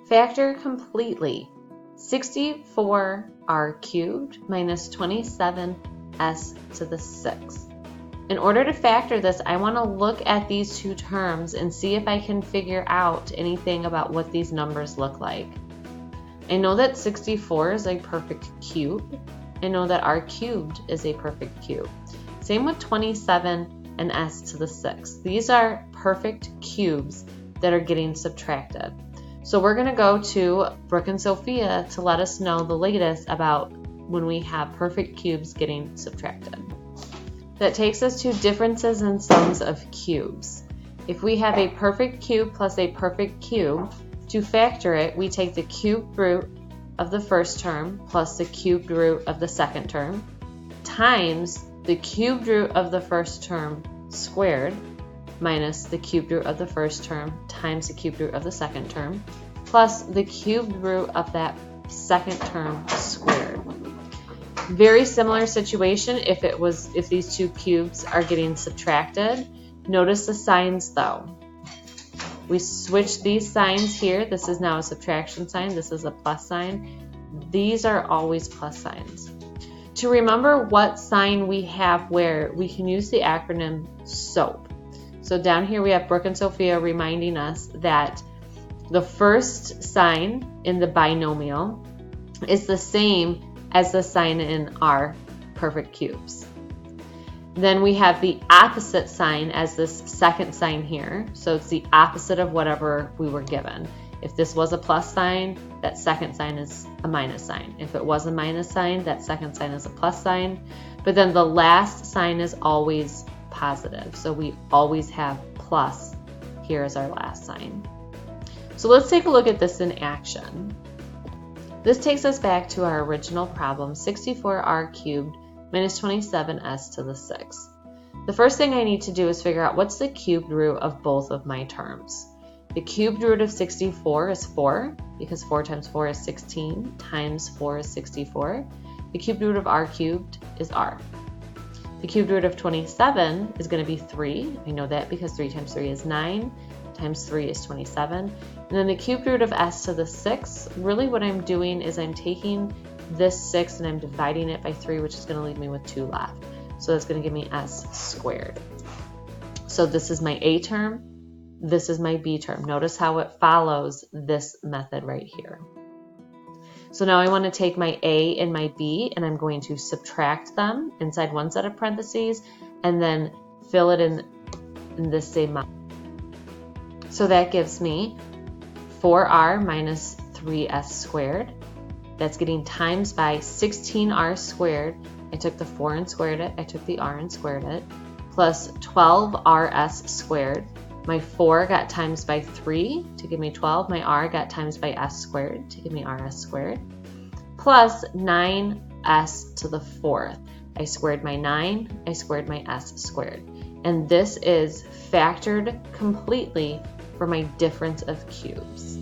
Factor completely. 64r cubed minus 27s to the 6. In order to factor this, I want to look at these two terms and see if I can figure out anything about what these numbers look like. I know that 64 is a perfect cube. I know that r cubed is a perfect cube. Same with 27 and s to the 6. These are perfect cubes that are getting subtracted. So we're going to go to Brooke and Sophia to let us know the latest about when we have perfect cubes getting subtracted. That takes us to differences in sums of cubes. If we have a perfect cube plus a perfect cube, to factor it, we take the cubed root of the first term plus the cubed root of the second term times the cubed root of the first term squared minus the cubed root of the first term times the cubed root of the second term plus the cubed root of that second term squared. Very similar situation if these two cubes are getting subtracted. Notice the signs though. We switch these signs here. This is now a subtraction sign. This is a plus sign. These are always plus signs. To remember what sign we have where, we can use the acronym SOAP. So down here we have Brooke and Sophia reminding us that the first sign in the binomial is the same as the sign in our perfect cubes. Then we have the opposite sign as this second sign here. So it's the opposite of whatever we were given. If this was a plus sign, that second sign is a minus sign. If it was a minus sign, that second sign is a plus sign. But then the last sign is always positive. So we always have plus here as our last sign. So let's take a look at this in action. This takes us back to our original problem, 64r cubed minus 27s to the 6. The first thing I need to do is figure out what's the cubed root of both of my terms. The cubed root of 64 is 4, because 4 times 4 is 16, times 4 is 64. The cubed root of r cubed is r. The cubed root of 27 is going to be 3. I know that because 3 times 3 is 9, times 3 is 27. And then the cubed root of s to the 6, really what I'm doing is I'm taking this 6 and I'm dividing it by 3, which is going to leave me with 2 left. So that's going to give me s squared. So this is my a term, this is my b term. Notice how it follows this method right here. So now I want to take my a and my b and I'm going to subtract them inside one set of parentheses and then fill it in this same amount. So that gives me 4r minus 3s squared. That's getting times by 16r squared. I took the 4 and squared it. I took the r and squared it. Plus 12rs squared. My 4 got times by 3 to give me 12. My r got times by s squared to give me rs squared. Plus 9s to the 4th. I squared my 9. I squared my s squared. And this is factored completely for my difference of cubes.